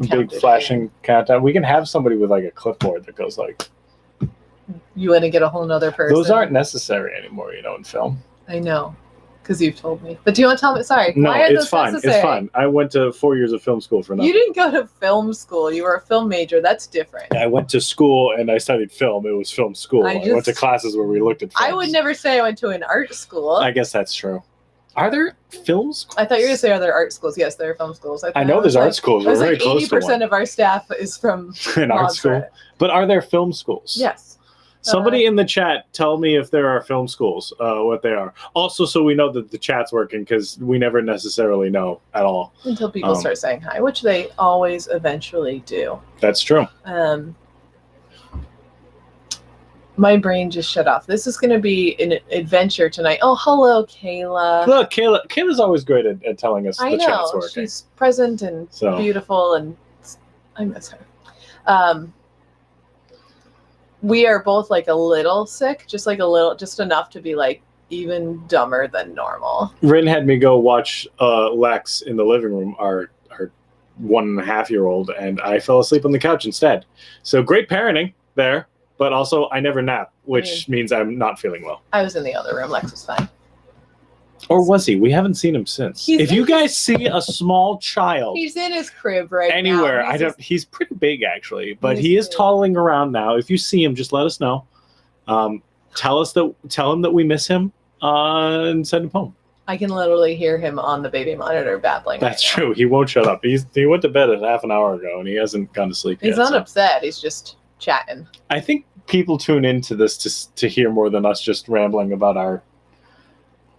big flashing countdown. We can have somebody with like a clipboard that goes like. You want to get a whole nother person. Those aren't necessary anymore, in film. I know, because you've told me. But do you want to tell me? Sorry. No, why are it's those fine. necessary? It's fine. I went to 4 years of film school for nothing. You didn't go to film school. You were a film major. That's different. I went to school and I studied film. It was film school. I went to classes where we looked at films. I would never say I went to an art school. I guess that's true. Are there film schools? I thought you were going to say, are there art schools? Yes, there are film schools. I know there's art schools. We're very close to one. 80% of our staff is from an art school. But are there film schools? Yes. Somebody in the chat, tell me if there are film schools, what they are. Also, so we know that the chat's working, because we never necessarily know at all. Until people start saying hi, which they always eventually do. That's true. My brain just shut off. This is going to be an adventure tonight. Oh, hello, Kayla. Look, Kayla's always great at telling us the chat's working. She's present and beautiful, and I miss her. We are both like a little sick, just enough to be like even dumber than normal. Rin had me go watch Lex in the living room, our 1.5-year-old, and I fell asleep on the couch instead. So great parenting there. But also, I never nap, which means I'm not feeling well. I was in the other room. Lex was fine. Or was he? We haven't seen him since. If you guys see a small child... He's in his crib right anywhere, now. He's pretty big, actually. But he is toddling around now. If you see him, just let us know. Tell him that we miss him and send him home. I can literally hear him on the baby monitor babbling. That's true. He won't shut up. He went to bed a half an hour ago, and he hasn't gone to sleep yet. He's not upset. He's just chatting. I think people tune into this to hear more than us just rambling about our...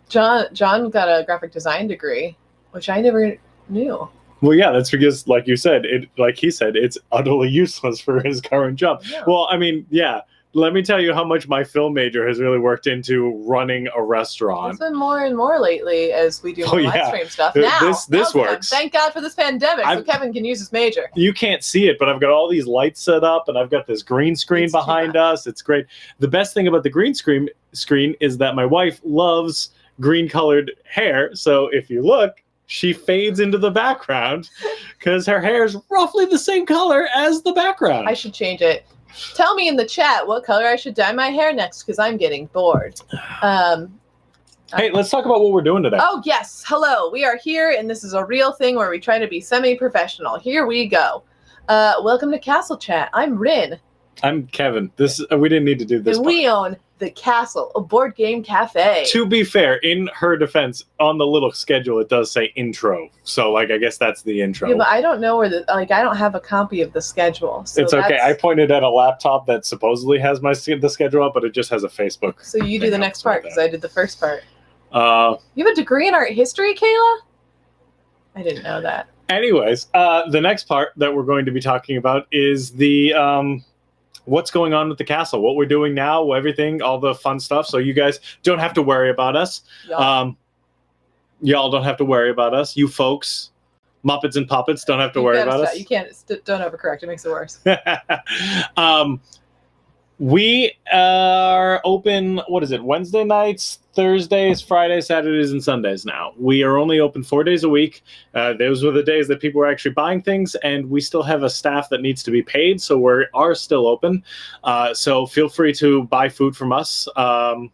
John got a graphic design degree, which I never knew. Well, yeah, that's because, like you said, like he said, it's utterly useless for his current job. Yeah. Well, I mean, yeah. Let me tell you how much my film major has really worked into running a restaurant. It's been more and more lately as we do more live stream stuff. Now, this works. Thank God for this pandemic, so Kevin can use his major. You can't see it, but I've got all these lights set up, and I've got this green screen behind us. It's great. The best thing about the green screen is that my wife loves green-colored hair, so if you look, she fades into the background because her hair is roughly the same color as the background. I should change it. Tell me in the chat what color I should dye my hair next, because I'm getting bored. Hey, let's talk about what we're doing today. Oh, yes. Hello. We are here, and this is a real thing where we try to be semi-professional. Here we go. Welcome to Castle Chat. I'm Rin. I'm Kevin. We didn't need to do this. And we own The Castle, a board game cafe. To be fair, in her defense, on the little schedule, it does say intro. So, I guess that's the intro. Yeah, but I don't know where I don't have a copy of the schedule. So it's okay. I pointed at a laptop that supposedly has the schedule up, but it just has a Facebook. So you do the next part, because I did the first part. You have a degree in art history, Kayla? I didn't know that. Anyways, the next part that we're going to be talking about is the... what's going on with the castle, what we're doing now, everything, all the fun stuff. So you guys don't have to worry about us. Y'all don't have to worry about us. You folks, Muppets and Puppets, don't have to worry about us. You can't, don't overcorrect. It makes it worse. We are open, Wednesday nights, Thursdays, Fridays, Saturdays, and Sundays now. We are only open 4 days a week. Those were the days that people were actually buying things, and we still have a staff that needs to be paid, so we are still open. So feel free to buy food from us. The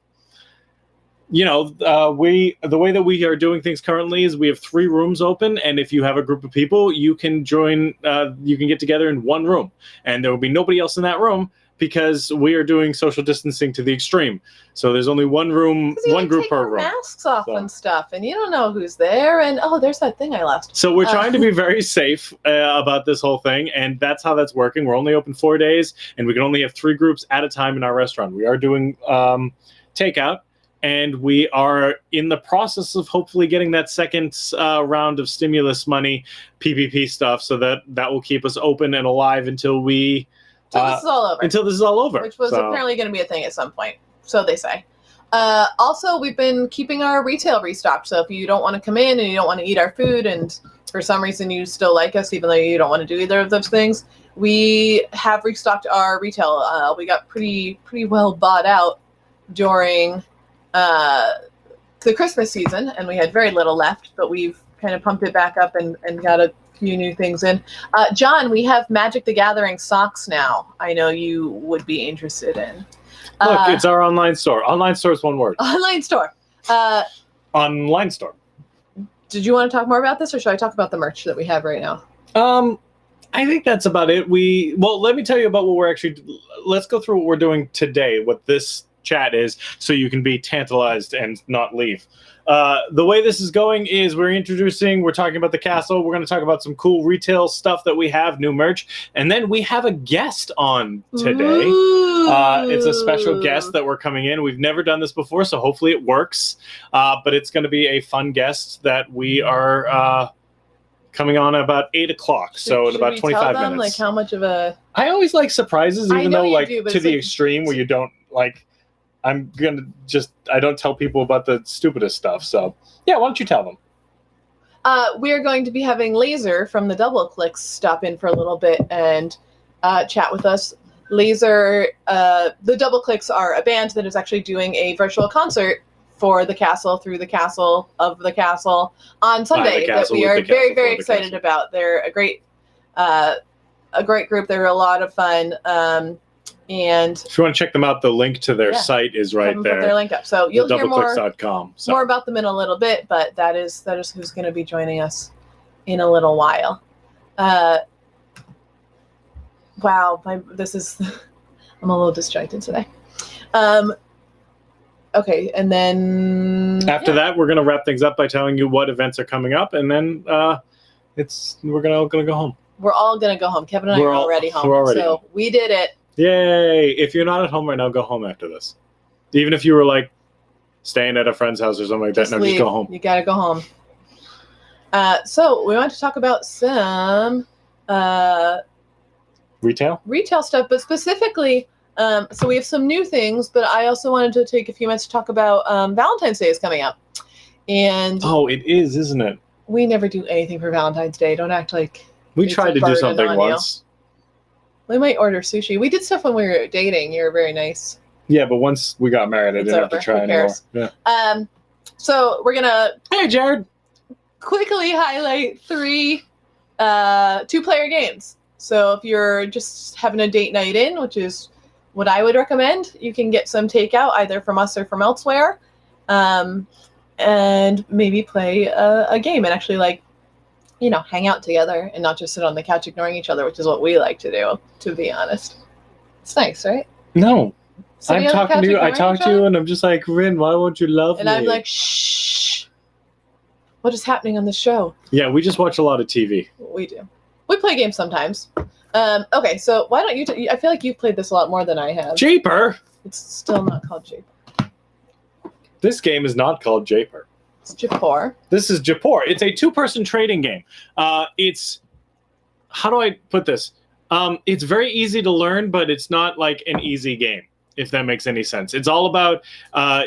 way that we are doing things currently is we have 3 rooms open, and if you have a group of people, you can join, you can get together in one room, and there will be nobody else in that room, because we are doing social distancing to the extreme. So there's only one room, one group per room. Masks off and stuff, and you don't know who's there. And there's that thing I lost. So we're trying to be very safe about this whole thing, and that's how that's working. We're only open 4 days, and we can only have 3 groups at a time in our restaurant. We are doing takeout, and we are in the process of hopefully getting that second round of stimulus money, PPP stuff, so that will keep us open and alive until we. Until this is all over. Which was apparently going to be a thing at some point. So they say. Also, we've been keeping our retail restocked. So if you don't want to come in and you don't want to eat our food, and for some reason you still like us, even though you don't want to do either of those things, we have restocked our retail. We got pretty well bought out during the Christmas season, and we had very little left, but we've kind of pumped it back up and got a few new things in. John, we have Magic the Gathering socks now. I know you would be interested in. Look, it's our online store. Online store is one word. Online store. Online store. Did you want to talk more about this, or should I talk about the merch that we have right now? I think that's about it. Let me tell you about what we're actually. Let's go through what we're doing today. What this chat is, so you can be tantalized and not leave. The way this is going is we're talking about the castle. We're going to talk about some cool retail stuff that we have, new merch, and then we have a guest on today. It's a special guest that we're coming in. We've never done this before, so hopefully it works. But it's going to be a fun guest that we are coming on about 8 o'clock. So in about 25 minutes. Like how much of a? I always like surprises, even though like do, to the extreme where you don't like. I don't tell people about the stupidest stuff. So yeah, why don't you tell them? We are going to be having Laser from the Double Clicks stop in for a little bit and chat with us. Laser, the Double Clicks are a band that is actually doing a virtual concert for the castle, through the castle, of the castle on Sunday that we are very, very excited about. They're a great group. They're a lot of fun. And if you want to check them out, the link to their site is right there. Put their link up. So you'll hear more about them in a little bit, but that is who's going to be joining us in a little while. Wow, I'm a little distracted today. Okay, and then after that, we're going to wrap things up by telling you what events are coming up, and then we're going to go home. We're all going to go home. Kevin and I are already home. We're already home. We did it. Yay! If you're not at home right now, go home after this. Even if you were like staying at a friend's house or something like that, just go home. You got to go home. So we want to talk about some retail stuff, but specifically, so we have some new things, but I also wanted to take a few minutes to talk about Valentine's Day is coming up. And it is, isn't it? We never do anything for Valentine's Day. Don't act like we tried to do something once. We might order sushi. We did stuff when we were dating. You were very nice. Yeah, but once we got married, I didn't have to try anymore. Yeah. So we're gonna Jared, quickly highlight 3 2-player games. So if you're just having a date night in, which is what I would recommend, you can get some takeout either from us or from elsewhere, and maybe play a game and actually hang out together and not just sit on the couch ignoring each other, which is what we like to do, to be honest. It's nice, right? No. I'm talking to you. I talk to you and I'm just like, Rin, why won't you love me? And I'm like, shh. What is happening on the show? Yeah, we just watch a lot of TV. We do. We play games sometimes. Okay, so why don't you... I feel like you've played this a lot more than I have. Japer! It's still not called Japer. This game is not called Japer. It's Japor. This is Japor. It's a 2-person trading game. It's... How do I put this? It's very easy to learn, but it's not like an easy game, if that makes any sense. It's all about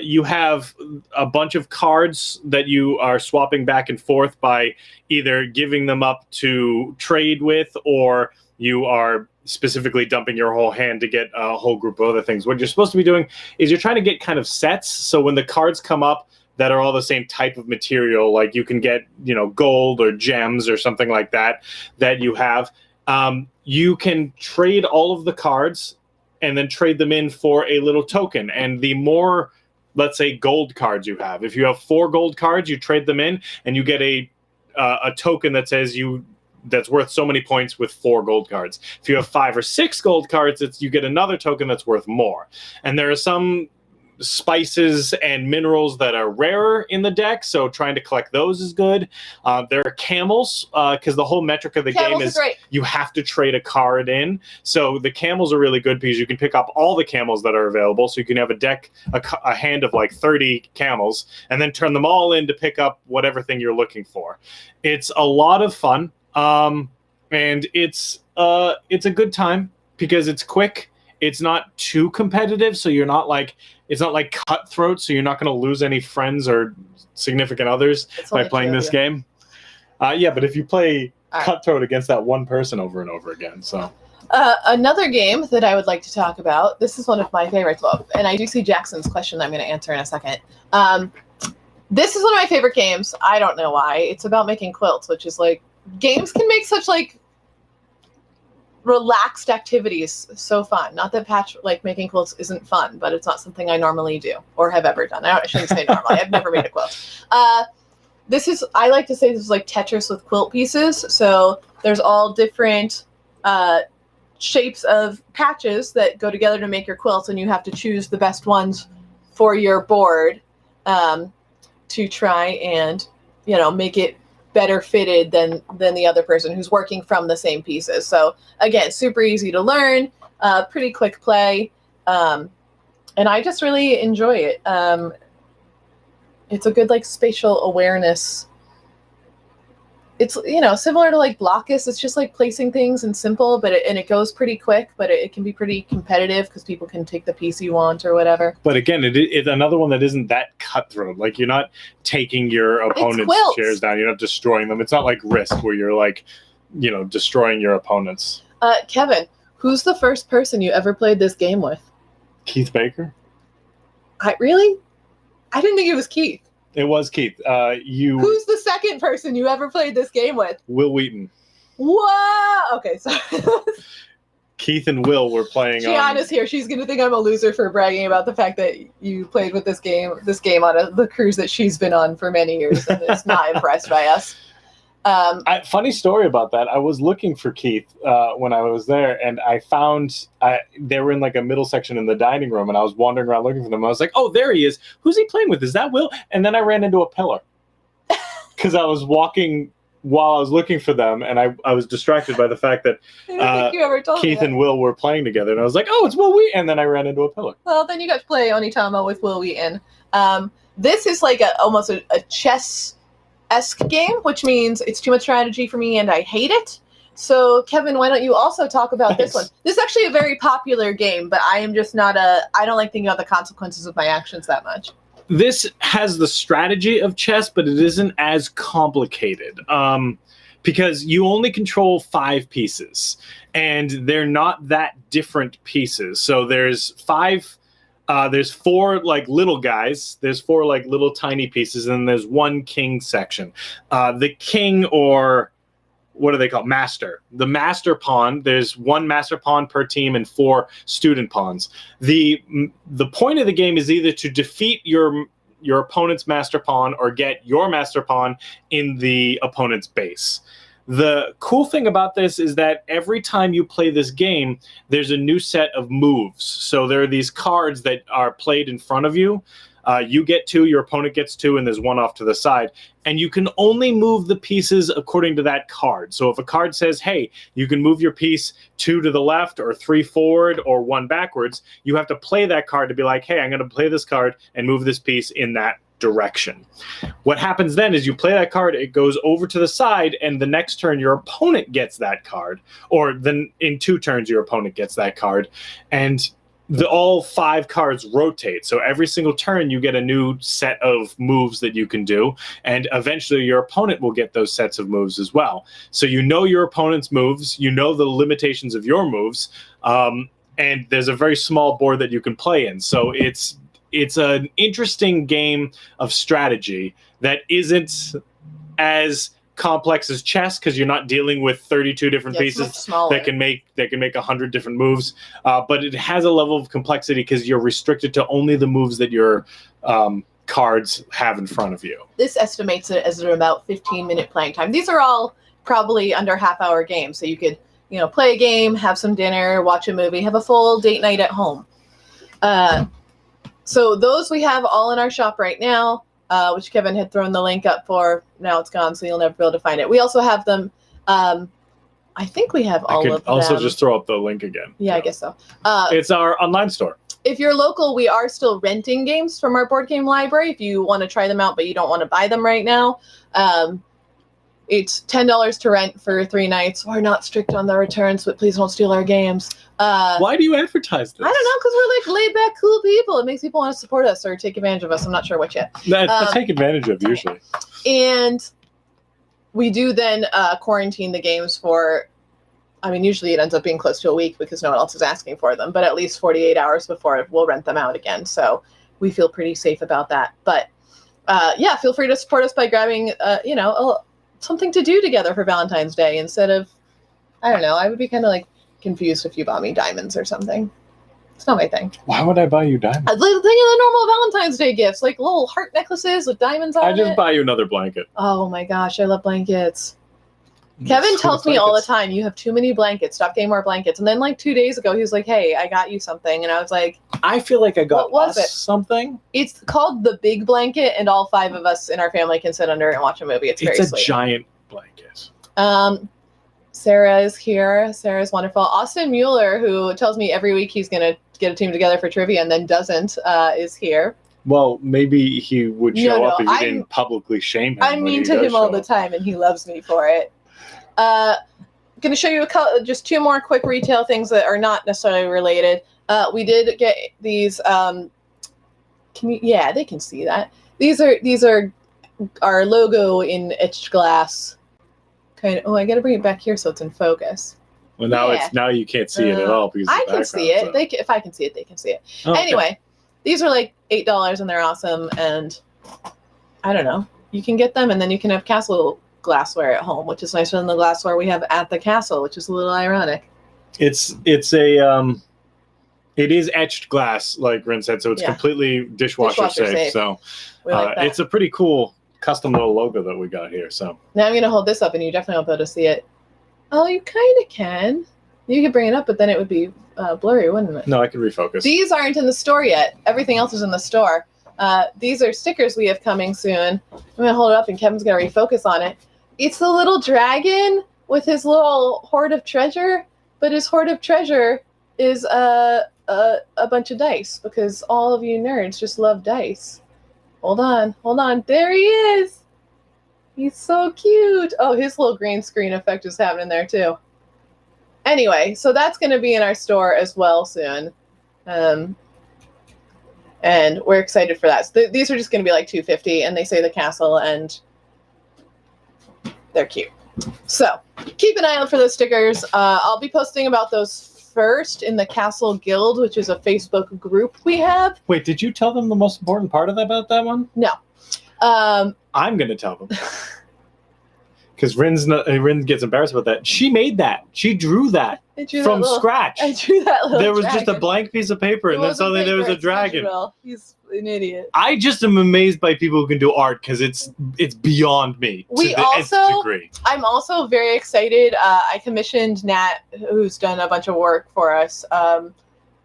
you have a bunch of cards that you are swapping back and forth by either giving them up to trade with, or you are specifically dumping your whole hand to get a whole group of other things. What you're supposed to be doing is you're trying to get kind of sets. So when the cards come up that are all the same type of material, like you can get, gold or gems or something like that you have, you can trade all of the cards and then trade them in for a little token. And the more, let's say, gold cards you have, if you have 4 gold cards, you trade them in and you get a token that says that's worth so many points with 4 gold cards. If you have 5 or 6 gold cards, you get another token that's worth more. And there are some spices and minerals that are rarer in the deck, so trying to collect those is good. There are camels, because the whole metric of the game is you have to trade a card in. So the camels are really good because you can pick up all the camels that are available. So you can have a hand of like 30 camels, and then turn them all in to pick up whatever thing you're looking for. It's a lot of fun, and it's a good time because it's quick. It's not too competitive, so it's not like Cutthroat, so you're not going to lose any friends or significant others by playing this game. Yeah, but if you play Cutthroat against that one person over and over again, so. Another game that I would like to talk about, this is one of my favorites, and I do see Jackson's question I'm going to answer in a second. This is one of my favorite games. I don't know why. It's about making quilts, which is like games can make such like relaxed activities so fun. Not that making quilts isn't fun, but it's not something I normally do or have ever done. I shouldn't say normally. I've never made a quilt. I like to say this is like Tetris with quilt pieces. So there's all different shapes of patches that go together to make your quilts, and you have to choose the best ones for your board to try and, make it better fitted than the other person who's working from the same pieces. So again, super easy to learn, pretty quick play, and I just really enjoy it. It's a good like spatial awareness. It's similar to like Blockus. It's just like placing things and simple, but it goes pretty quick. But it can be pretty competitive because people can take the piece you want or whatever. But again, it's another one that isn't that cutthroat. Like you're not taking your opponent's chairs down. You're not destroying them. It's not like Risk where you're like, destroying your opponents. Kevin, who's the first person you ever played this game with? Keith Baker. Really? I didn't think it was Keith. It was Keith. Who's the second person you ever played this game with? Will Wheaton. Whoa! Okay, sorry. Keith and Will were playing. Gianna's here. She's gonna think I'm a loser for bragging about the fact that you played with this game on the cruise that she's been on for many years, and is not impressed by us. Funny story about that. I was looking for Keith when I was there, and I found they were in like a middle section in the dining room, and I was wandering around looking for them. I was like, "Oh, there he is. Who's he playing with? Is that Will?" And then I ran into a pillar because I was walking while I was looking for them, and I was distracted by the fact that Keith and Will were playing together, and I was like, "Oh, it's Will Wheaton," and then I ran into a pillar. Well, then you got to play Onitama with Will Wheaton. This is like almost a chess-esque game, which means it's too much strategy for me and I hate it. So Kevin, why don't you also talk about this one? This is actually a very popular game, but I am just I don't like thinking about the consequences of my actions that much. This has the strategy of chess, but it isn't as complicated because you only control 5 pieces, and they're not that different pieces. So there's 4 like little guys. There's 4 like little tiny pieces, and then there's 1 king section. The king, or what do they call master? The master pawn. There's 1 master pawn per team and 4 student pawns. The point of the game is either to defeat your opponent's master pawn or get your master pawn in the opponent's base. The cool thing about this is that every time you play this game, there's a new set of moves. So there are these cards that are played in front of you. You get 2, your opponent gets 2, and there's 1 off to the side. And you can only move the pieces according to that card. So if a card says, hey, you can move your piece 2 to the left or 3 forward or 1 backwards, you have to play that card to be like, hey, I'm going to play this card and move this piece in that direction. What happens then is you play that card, it goes over to the side, and the next turn your opponent gets that card, or then in 2 turns your opponent gets that card, and all 5 cards rotate. So every single turn you get a new set of moves that you can do, and eventually your opponent will get those sets of moves as well. So you know your opponent's moves, you know the limitations of your moves, and there's a very small board that you can play in. So it's an interesting game of strategy that isn't as complex as chess, because you're not dealing with 32 different pieces that can make 100 different moves, but it has a level of complexity because you're restricted to only the moves that your cards have in front of you. This estimates it as about 15-minute playing time. These are all probably under half-hour games, so you could play a game, have some dinner, watch a movie, have a full date night at home. So those we have all in our shop right now, which Kevin had thrown the link up for. Now it's gone, so you'll never be able to find it. We also have them. I think we have all of them. Also just throw up the link again. Yeah, I guess so. It's our online store. If you're local, we are still renting games from our board game library. If you want to try them out, but you don't want to buy them right now, it's $10 to rent for 3 nights. We're not strict on the returns, but please don't steal our games. Why do you advertise this? I don't know, because we're like laid back, cool people. It makes people want to support us or take advantage of us. I'm not sure which yet. That's take advantage of usually. And we do then quarantine the games for, usually it ends up being close to a week because no one else is asking for them, but at least 48 hours before we'll rent them out again. So we feel pretty safe about that. But feel free to support us by grabbing, something to do together for Valentine's Day instead of, I don't know, I would be kind of like confused if you bought me diamonds or something. It's not my thing. Why would I buy you diamonds? I'd like think of the normal Valentine's Day gifts, like little heart necklaces with diamonds on it. I just buy you another blanket. Oh my gosh, I love blankets. Kevin tells me all the time, you have too many blankets. Stop getting more blankets. And then like 2 days ago, he was like, hey, I got you something. And I was like, I feel like I got what was it? Something. It's called the big blanket, and all 5 of us in our family can sit under it and watch a movie. It's very a sweet. Giant blanket. Sarah is here. Sarah's wonderful. Austin Mueller, who tells me every week he's going to get a team together for trivia and then doesn't, is here. Well, maybe he would show up if you didn't publicly shame him. I mean to him all the time, and he loves me for it. Going to show you just 2 more quick retail things that are not necessarily related. We did get these. Yeah, they can see that. These are our logo in etched glass. Kind of. Oh, I got to bring it back here so it's in focus. Well, now you can't see it at all because I can see it. So. If I can see it, they can see it. Oh, okay. Anyway, these are like $8 and they're awesome. And I don't know. You can get them, and then you can have castle glassware at home, which is nicer than the glassware we have at the castle, which is a little ironic. It is etched glass, like Rin said, so it's completely dishwasher safe. So it's a pretty cool custom little logo that we got here. So now I'm going to hold this up, and you definitely won't be able to see it. Oh, you kind of can. You could bring it up, but then it would be blurry, wouldn't it? No, I can refocus. These aren't in the store yet. Everything else is in the store. These are stickers we have coming soon. I'm going to hold it up, and Kevin's going to refocus on it. It's the little dragon with his little hoard of treasure, but his hoard of treasure is a bunch of dice, because all of you nerds just love dice. Hold on. There he is. He's so cute. Oh, his little green screen effect is happening there too. Anyway, so that's going to be in our store as well soon. And we're excited for that. So these are just going to be like $2.50, and they say the castle, and they're cute. So keep an eye out for those stickers. I'll be posting about those first in the Castle Guild, which is a Facebook group we have. Wait, did you tell them the most important part about that one? No. I'm going to tell them. Because Rin gets embarrassed about that. She made that. She drew that from scratch. I drew that little There was dragon. just a blank piece of paper, and then suddenly there was a dragon. He's an idiot. I just am amazed by people who can do art, because it's beyond me to the nth degree. I'm also very excited. I commissioned Nat, who's done a bunch of work for us.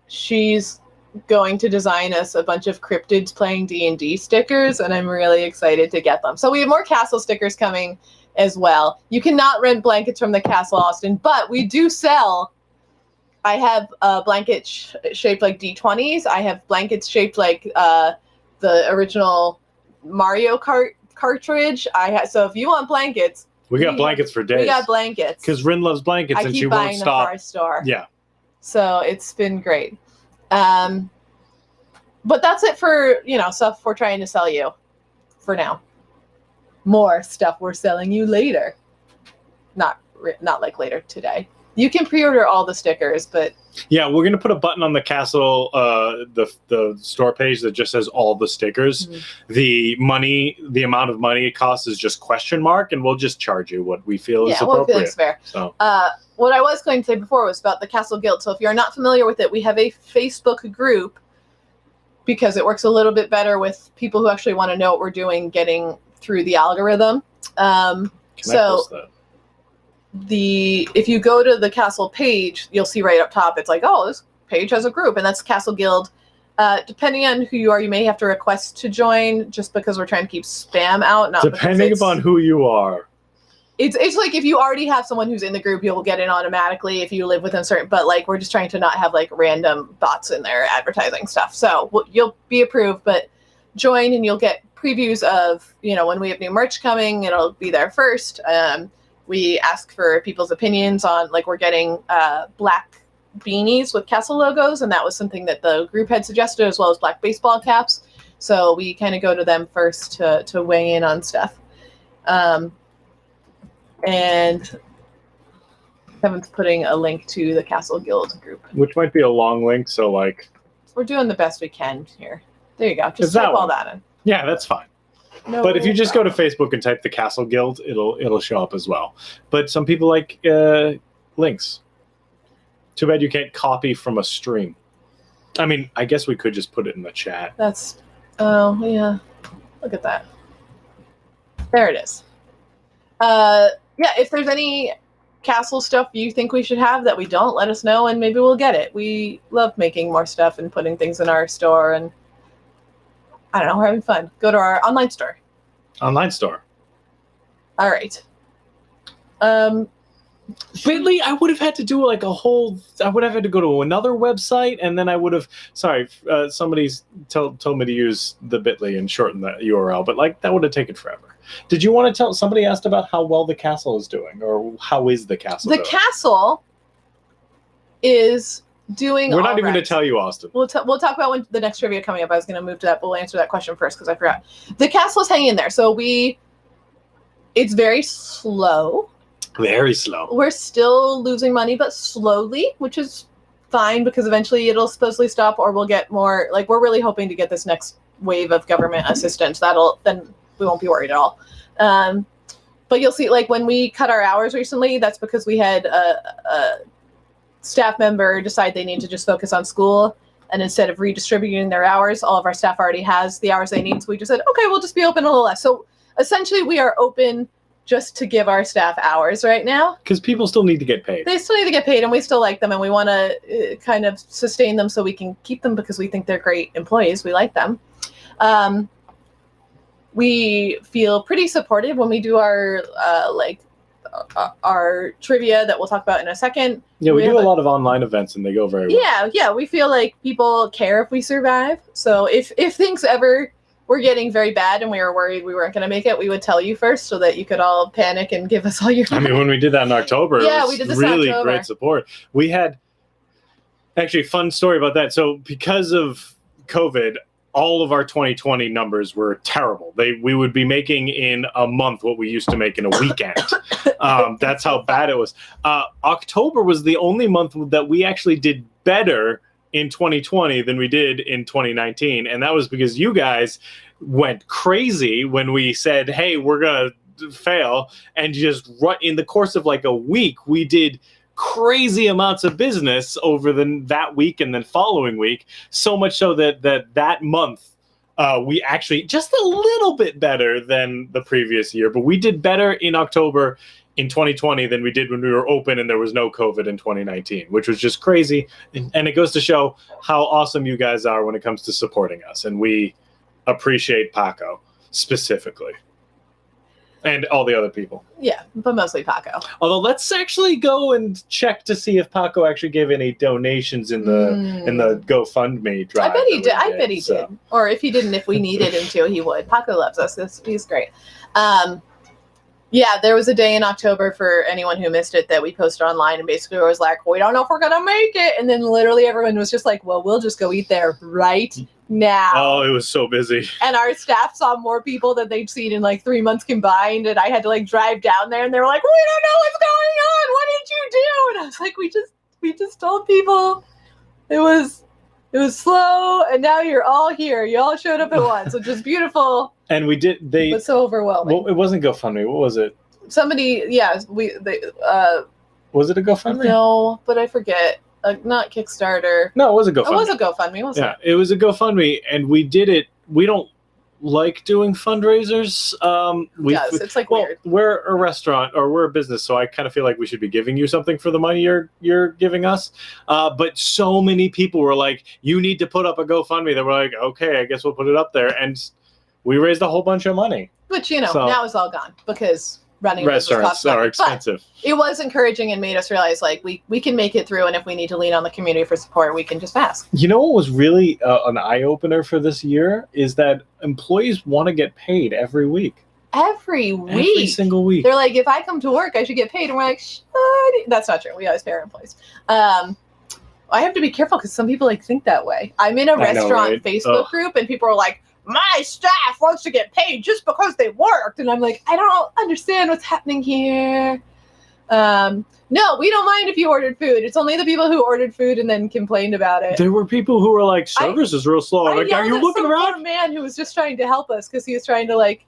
She's going to design us a bunch of cryptids playing D&D stickers, and I'm really excited to get them. So we have more castle stickers coming as well. You cannot rent blankets from the Castle Austin, but we do sell. I have blankets shaped like D20s. I have blankets shaped like the original Mario Kart cartridge. So if you want blankets, we got blankets for days. We got blankets because Rin loves blankets, and she won't stop. Them for our store. Yeah. So it's been great. But that's it for stuff we're trying to sell you for now. More stuff we're selling you later. Not like later today. You can pre-order all the stickers, but yeah, we're gonna put a button on the castle, the store page that just says all the stickers. Mm-hmm. The amount of money it costs is just question mark, and we'll just charge you what we feel is appropriate. What we feel is fair. So, what I was going to say before was about the Castle Guild. So if you're not familiar with it, we have a Facebook group because it works a little bit better with people who actually want to know what we're doing, getting through the algorithm. If you go to the Castle page, you'll see right up top, it's like, oh, this page has a group, and that's Castle Guild. Depending on who you are, you may have to request to join, just because we're trying to keep spam out. Depending upon who you are. It's like if you already have someone who's in the group, you'll get in automatically if you live within certain, but like we're just trying to not have like random bots in there advertising stuff. So you'll be approved, but join and you'll get previews of, when we have new merch coming, it'll be there first. We ask for people's opinions on, like, we're getting black beanies with castle logos, and that was something that the group had suggested, as well as black baseball caps. So we kind of go to them first to weigh in on stuff. And Kevin's putting a link to the Castle Guild group. Which might be a long link, so like... We're doing the best we can here. There you go. Just type all that in. Yeah, that's fine. No But if you just go to problem. Facebook and type the Castle Guild, it'll show up as well. But some people like links. Too bad you can't copy from a stream. I mean, I guess we could just put it in the chat. That's, oh, yeah. Look at that. There it is. Yeah, if there's any castle stuff you think we should have that we don't, let us know and maybe we'll get it. We love making more stuff and putting things in our store, and I don't know, we're having fun. Go to our online store. Online store. All right. Bitly, I would have had to do like a whole. I would have had to go to another website, and then I would have. Sorry, somebody's told me to use the Bitly and shorten the URL, but like that would have taken forever. Did you want to tell? Somebody asked about how well the castle is doing, or how is the castle? The doing? castle is doing. We're not all even going right. to tell you, Austin. We'll talk about when the next trivia coming up. I was going to move to that, but we'll answer that question first because I forgot. The castle is hanging in there, so it's very slow. Very slow. We're still losing money, but slowly, which is fine because eventually it'll supposedly stop, or we'll get more. Like, we're really hoping to get this next wave of government assistance. Then we won't be worried at all. But you'll see, like, when we cut our hours recently, that's because we had a staff member decide they need to just focus on school, and instead of redistributing their hours, all of our staff already has the hours they need. So we just said, okay, we'll just be open a little less. So essentially, we are open just to give our staff hours right now. Because people still need to get paid. They still need to get paid, and we still like them, and we want to kind of sustain them so we can keep them because we think they're great employees. We like them. We feel pretty supported when we do our trivia that we'll talk about in a second. Yeah, we do a lot of online events, and they go very well. Yeah, we feel like people care if we survive. So if things ever were getting very bad and we were worried we weren't going to make it, we would tell you first so that you could all panic and give us all your I mean, when we did that in October, Yeah, it was we did this in really October. great support. We had actually a fun story about that. So because of COVID, all of our 2020 numbers were terrible. We would be making in a month what we used to make in a weekend. That's how bad it was. October was the only month that we actually did better in 2020 than we did in 2019. And that was because you guys went crazy when we said, hey, we're going to fail. And just in the course of like a week, we did crazy amounts of business over that week and then following week. So much so that month, we actually just a little bit better than the previous year. But we did better in October in 2020 than we did when we were open and there was no COVID in 2019, which was just crazy. And it goes to show how awesome you guys are when it comes to supporting us. And we appreciate Paco specifically and all the other people. Yeah, but mostly Paco. Although let's actually go and check to see if Paco actually gave any donations in the GoFundMe drive. I bet he did. I bet he so. did. Or if he didn't, if we needed him to, he would. Paco loves us. He's great. Yeah, there was a day in October, for anyone who missed it, that we posted online and basically was like, we don't know if we're going to make it. And then literally everyone was just like, well, we'll just go eat there right now. Oh, it was so busy. And our staff saw more people than they'd seen in like 3 months combined. And I had to like drive down there and they were like, we don't know what's going on. What did you do? And I was like, we just told people it was slow. And now you're all here. You all showed up at once, which is beautiful. And we did, But so overwhelming. well, it wasn't GoFundMe. What was it? Somebody, yeah, Was it a GoFundMe? no, but I forget. Not Kickstarter. No, it was a GoFundMe. It was a GoFundMe, wasn't Yeah, it was a GoFundMe, and we did it. We don't like doing fundraisers. Yes, it's like weird. We're a restaurant or we're a business, so I kind of feel like we should be giving you something for the money you're giving us. But so many people were like, "You need to put up a GoFundMe." That we're like, "Okay, I guess we'll put it up there," and we raised a whole bunch of money. Which, So- now it's all gone because running Restaurants costs money. are But expensive. it was encouraging and made us realize like we can make it through, and if we need to lean on the community for support, we can just ask. You know what was really an eye opener for this year is that employees want to get paid every week. Every Every week. single week. They're like, if I come to work, I should get paid. And we're like, that's not true. We always pay our employees. I have to be careful because some people like think that way. I'm in a I know, restaurant right? Facebook Ugh. group and people are like, my staff wants to get paid just because they worked. And I'm like, I don't understand what's happening here. No, we don't mind if you ordered food. It's only the people who ordered food and then complained about it. There were people who were like, service is real slow. I'm like, are yelled you at looking some around? poor man who was just trying to help us because he was trying to like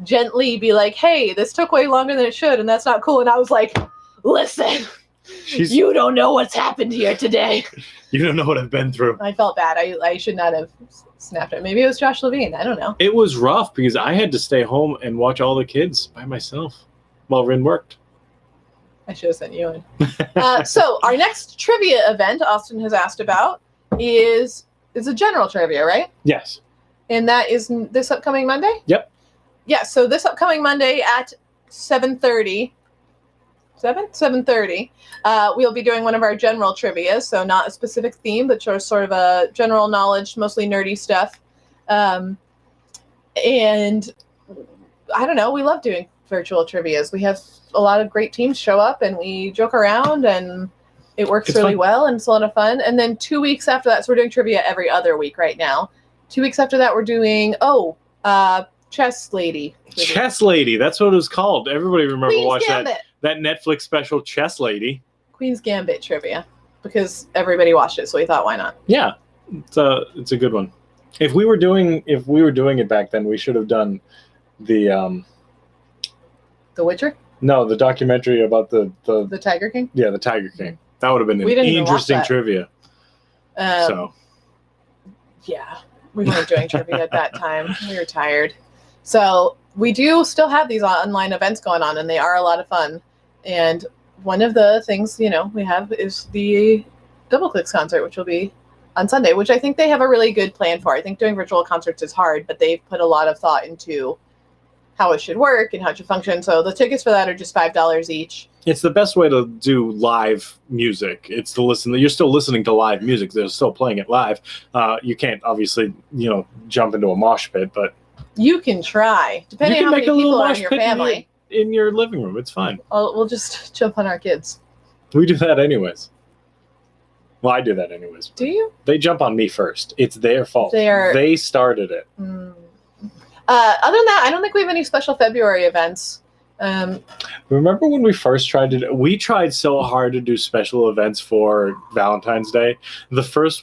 gently be like, hey, this took way longer than it should, and that's not cool. And I was like, listen, you don't know what's happened here today. You don't know what I've been through. I felt bad. I should not have snapped it. Maybe it was Josh Levine. I don't know. It was rough because I had to stay home and watch all the kids by myself while Rin worked. I should have sent you in. So our next trivia event Austin has asked about is a general trivia, right? Yes. And that is this upcoming Monday? Yep. Yeah, so this upcoming Monday at 7:30. 7:30. We'll be doing one of our general trivia, so not a specific theme, but sort of a general knowledge, mostly nerdy stuff. And I don't know, we love doing virtual trivias. We have a lot of great teams show up, and we joke around, and it works really well, and it's a lot of fun. And then 2 weeks after that, so we're doing trivia every other week right now. 2 weeks after that, we're doing Chess Lady. Chess Lady, that's what it was called. Everybody remember Queen's watch Gambit. that Netflix special Chess Lady. Queen's Gambit trivia, because everybody watched it, so we thought, why not? Yeah, it's a good one. If we were doing it back then, we should have done the Witcher? No, the documentary about the Tiger King? Yeah, the Tiger King. That would have been We an didn't even watch interesting that. trivia. So Yeah, we weren't doing trivia at that time. We were tired. So we do still have these online events going on, and they are a lot of fun. And one of the things, we have is the Double Clicks concert, which will be on Sunday, which I think they have a really good plan for. I think doing virtual concerts is hard, but they've put a lot of thought into how it should work and how it should function. So the tickets for that are just $5 each. it's the best way to do live music. It's to listen. You're still listening to live music. They're still playing it live. You can't obviously, jump into a mosh pit, but You can try, depending on how many people are in your family. In your living room. It's fine. We'll just jump on our kids. We do that anyways. Well, I do that anyways. Do you? They jump on me first. It's their fault. They're- They started it. Other than that, I don't think we have any special February events. Remember when we first we tried so hard to do special events for Valentine's Day. The first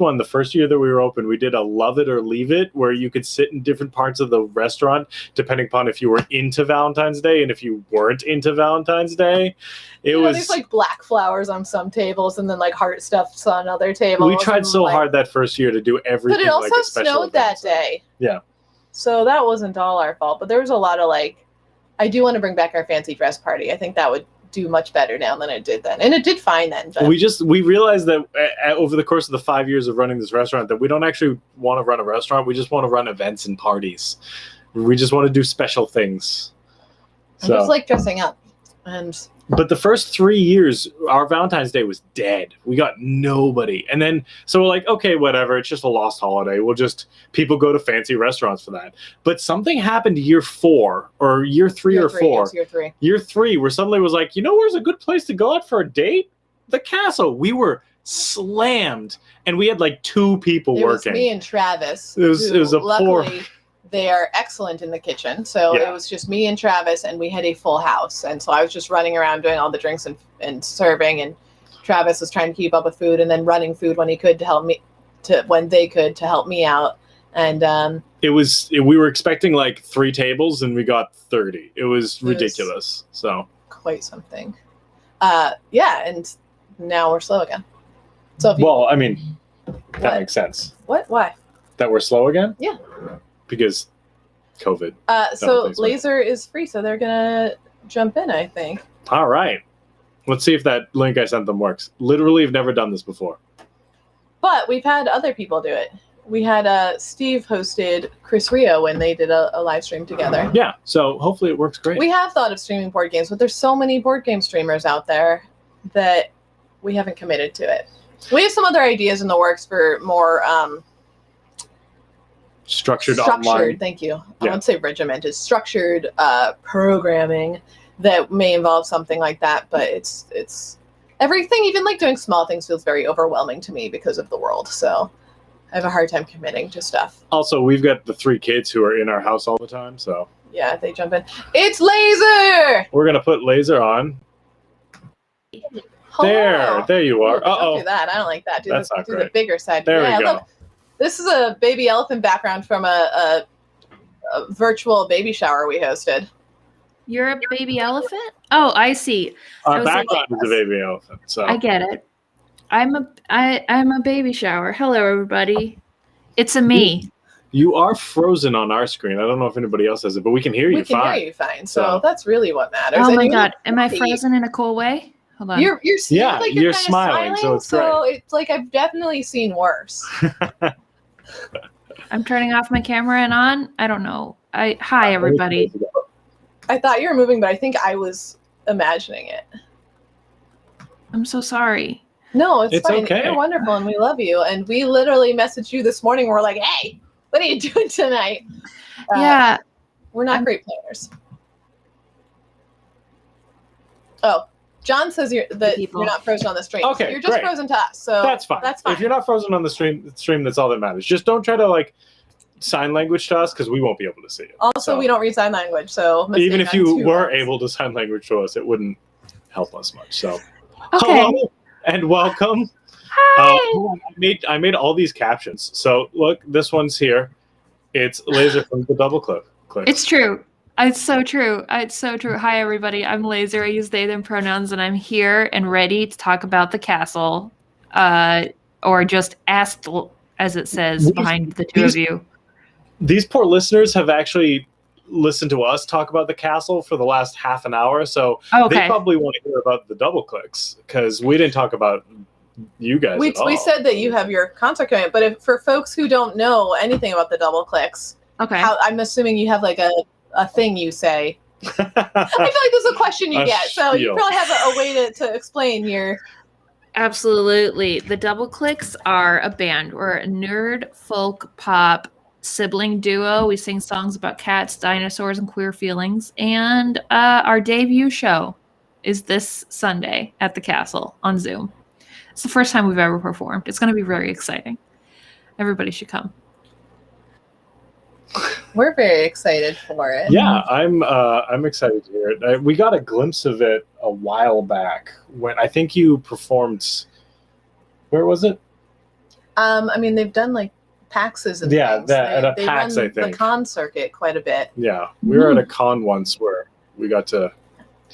year that we were open, we did a love it or leave it, where you could sit in different parts of the restaurant depending upon if you were into Valentine's Day and if you weren't into Valentine's Day. There's like black flowers on some tables and then like heart stuffs on other tables. We tried so hard that first year to do everything. But it also like a special snowed that event. day. Yeah. So that wasn't all our fault, but there was a lot of I do want to bring back our fancy dress party. I think that would do much better now than it did then. And it did fine then. But We realized that over the course of the 5 years of running this restaurant that we don't actually want to run a restaurant. We just want to run events and parties. We just want to do special things. I just like dressing up. But the first 3 years, our Valentine's Day was dead. We got nobody. And then, so we're like, okay, whatever. It's just a lost holiday. People go to fancy restaurants for that. But something happened year 4 or year 3 or 4. It was year 3. Year 3, where suddenly it was like, where's a good place to go out for a date? The Castle. We were slammed. And we had 2 people working. It was me and Travis. It was a luckily, they are excellent in the kitchen. So Yeah. It was just me and Travis, and we had a full house. And so I was just running around doing all the drinks and serving, and Travis was trying to keep up with food and then running food when he could to help me, when they could to help me out. And we were expecting 3 tables and we got 30. It was ridiculous. So quite something. And now we're slow again. So that What? makes sense. what? Why? That we're slow again? Yeah. Because COVID. So thanks, Laser is free, so they're gonna jump in, I think. All right. Let's see if that link I sent them works. Literally have never done this before. But we've had other people do it. We had Steve hosted Chris Rio when they did a live stream together. Yeah. So hopefully it works great. We have thought of streaming board games, but there's so many board game streamers out there that we haven't committed to it. We have some other ideas in the works for more Structured online. Thank you. Yeah. I would say regimented, structured programming that may involve something like that, but it's everything, even doing small things feels very overwhelming to me because of the world. So I have a hard time committing to stuff. Also, we've got the 3 kids who are in our house all the time, so Yeah, they jump in. It's Laser! we're gonna put Laser on. Hello. There you are. Ooh, Don't Uh-oh. do that. I don't like that. Do That's the, not do the great. bigger side. There yeah, we go. Look, this is a baby elephant background from a virtual baby shower we hosted. You're a baby elephant? Oh, I see. I Our was like, background is a baby elephant. So I get it. I'm a baby shower. Hello, everybody. It's a me. you are frozen on our screen. I don't know if anybody else has it, but we can hear you We can fine. hear you fine, so that's really what matters. Oh And my you god, am I look frozen in a cool way? Hold on. You're Yeah, like you're kinda smiling, so it's great. it's like I've definitely seen worse. I'm turning off my camera and on. I don't know. Hi everybody. I thought you were moving, but I think I was imagining it. I'm so sorry. No, it's fine. okay. You're wonderful, and we love you. And we literally messaged you this morning. We're like, "Hey, what are you doing tonight?" Yeah. We're not great planners. Oh, John says you're not frozen on the stream. Okay, you're just great. frozen to us, so That's fine. That's fine. If you're not frozen on the stream, that's all that matters. Just don't try to like sign language to us because we won't be able to see it. Also, So, we don't read sign language, so even if you mistake on were 2 able to sign language to us, it wouldn't help us much. So Okay. hello and welcome. Hi. I made all these captions. So look, this one's here. It's Laser from the Double Click. It's true. It's so true. It's so true. Hi, everybody. I'm Laser. I use they, them pronouns, and I'm here and ready to talk about the castle, or just asked, as it says behind the two of you. These poor listeners have actually listened to us talk about the castle for the last half an hour, so Okay. they probably want to hear about the Double Clicks because we didn't talk about you guys We at all. said that you have your concert coming up, but for folks who don't know anything about the double clicks, Okay. I'm assuming you have like a thing you say. I feel like this is a question you A get, so you spiel. probably have a way to explain your. Absolutely. The Double Clicks are a band. We're a nerd folk pop sibling duo. We sing songs about cats, dinosaurs, and queer feelings. And our debut show is this Sunday at the Castle on Zoom. It's the first time we've ever performed. It's going to be very exciting. Everybody should come. We're very excited for it. Yeah, I'm excited to hear it. We got a glimpse of it a while back when I think you performed. Where was it? I mean, they've done like PAXs and Yeah, things. at a they PAX, run I think. the con circuit quite a bit. Yeah, we were at a con once where we got to.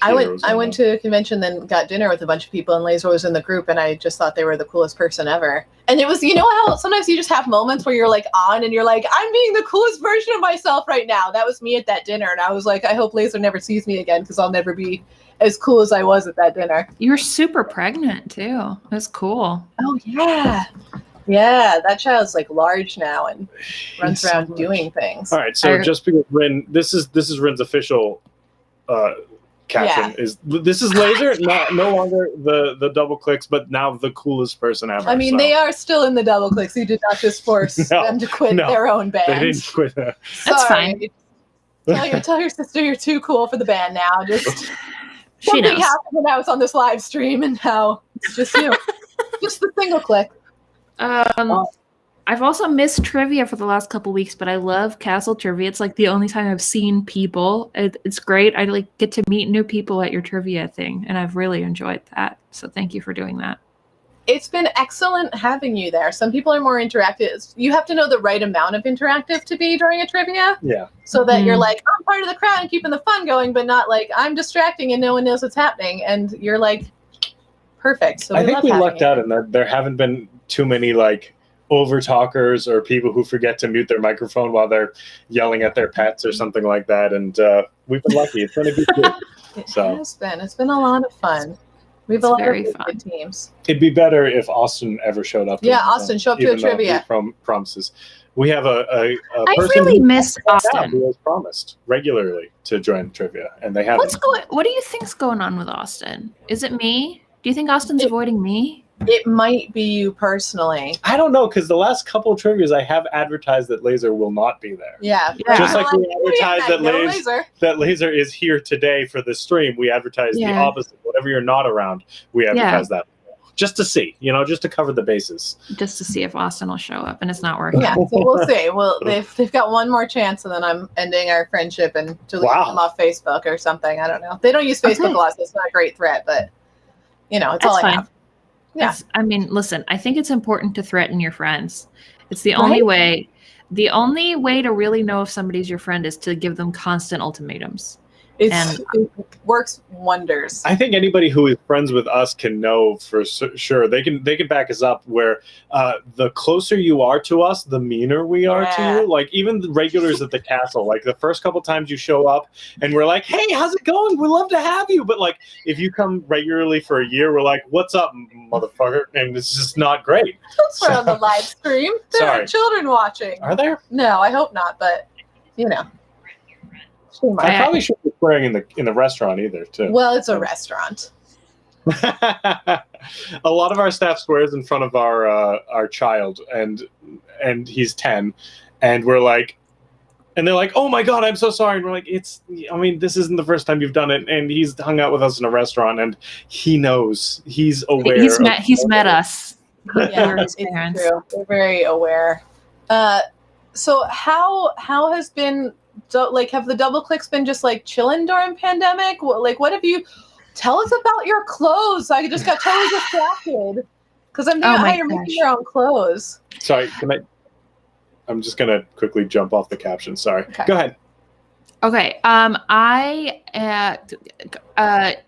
I went to a convention, then got dinner with a bunch of people, and Laser was in the group, and I just thought they were the coolest person ever. And it was, you know how sometimes you just have moments where you're like on, and you're like, I'm being the coolest version of myself right now. That was me at that dinner, and I was like, I hope Laser never sees me again because I'll never be as cool as I was at that dinner. You were super pregnant, too. That's cool. Oh yeah, yeah. That child's like large now and runs He's so around large. doing things. All right, so just because Rin, this is Rin's official caption Yeah. is this is Laser, no longer the Double Clicks, but now the coolest person ever. I mean, so. they are still in the double clicks. You did not just force No, them to quit no. their own band. They didn't quit. That's Sorry. Tell your sister you're too cool for the band now. Just She something knows. happened when I was on this live stream, and now it's just you, just the single click. I've also missed trivia for the last couple weeks, but I love Castle trivia. It's like the only time I've seen people. It's great. I like get to meet new people at your trivia thing, and I've really enjoyed that. So thank you for doing that. It's been excellent having you there. Some people are more interactive. You have to know the right amount of interactive to be during a trivia, Yeah. so that you're Mhm. like, I'm part of the crowd and keeping the fun going, but not like I'm distracting and no one knows what's happening. And you're like, perfect. So I think love we having lucked you. out in that there haven't been too many like over talkers or people who forget to mute their microphone while they're yelling at their pets or something like that. And we've been lucky. It's been a good group. It So. has been. It's been a lot of fun. We have It's a lot of very really fun. good teams. It'd be better if Austin ever showed up. Yeah, Austin, show up to a even though trivia. he promises. We have a I person really who- miss Austin. who has promised regularly to join trivia, and they haven't. What do you think's going on with Austin? Is it me? Do you think Austin's avoiding me? It might be you personally. I don't know because the last couple of trivias I have advertised that Laser will not be there. Yeah. Yeah. Just like we Well, advertised that no Laser is here today for the stream. We advertise the Yeah. opposite. Whatever you're not around, we advertise that. Just to see, just to cover the bases. Just to see if Austin will show up, and it's not working. Yeah, so we'll see. Well, they've got one more chance, and then I'm ending our friendship and deleting Wow. them off Facebook or something. I don't know. They don't use Facebook Okay. a lot, so it's not a great threat, but it's That's all I fine. have. Yeah. I mean, listen, I think it's important to threaten your friends. It's the only way. The only way to really know if somebody's your friend is to give them constant ultimatums. It works wonders. I think anybody who is friends with us can know for sure. They can back us up. Where the closer you are to us, the meaner we are to you. Like even the regulars at the castle. Like the first couple times you show up, and we're like, "Hey, how's it going? We'd love to have you." But like if you come regularly for a year, we're like, "What's up, motherfucker?" And it's just not great. Don't swear on the live stream. There Sorry. are children watching. Are there? No, I hope not. But you know. I probably shouldn't be swearing in the restaurant either, too. Well, it's a restaurant. A lot of our staff swears in front of our child, and he's 10, and we're like, and they're like, "Oh my god, I'm so sorry." And we're like, this isn't the first time you've done it, and he's hung out with us in a restaurant, and he knows, he's aware. He's met us. Yeah, it's true. They're very aware. So how has been? Have the double clicks been just like chilling during pandemic? What have you? Tell us about your clothes. I just got totally distracted because I'm doing how you're making your own clothes. Sorry, I'm just gonna quickly jump off the caption. Sorry, okay. Go ahead. Okay.